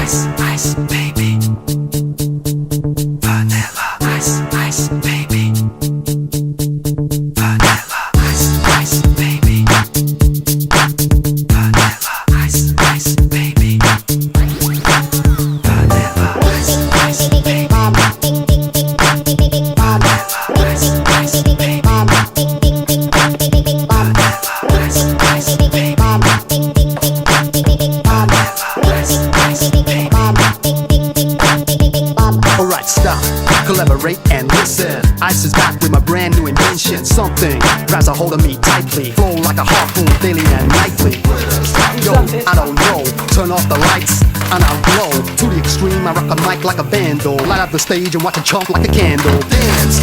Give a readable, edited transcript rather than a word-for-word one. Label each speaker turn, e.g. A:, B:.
A: ice, ice, baby. Vanilla ice, ice, baby. Vanilla ice, ice, baby. Vanilla ice, ice, baby. Vanilla ice, ice, baby.
B: Alright, stop, collaborate and listen. Ice is back with my brand new invention. Something grabs a hold of me tightly, flow like a harpoon daily and nightly. Yo, I don't know, turn off the lights and I'll glow. To the extreme, I rock a mic like a vandal. Light up the stage and watch it chomp like a candle. Dance.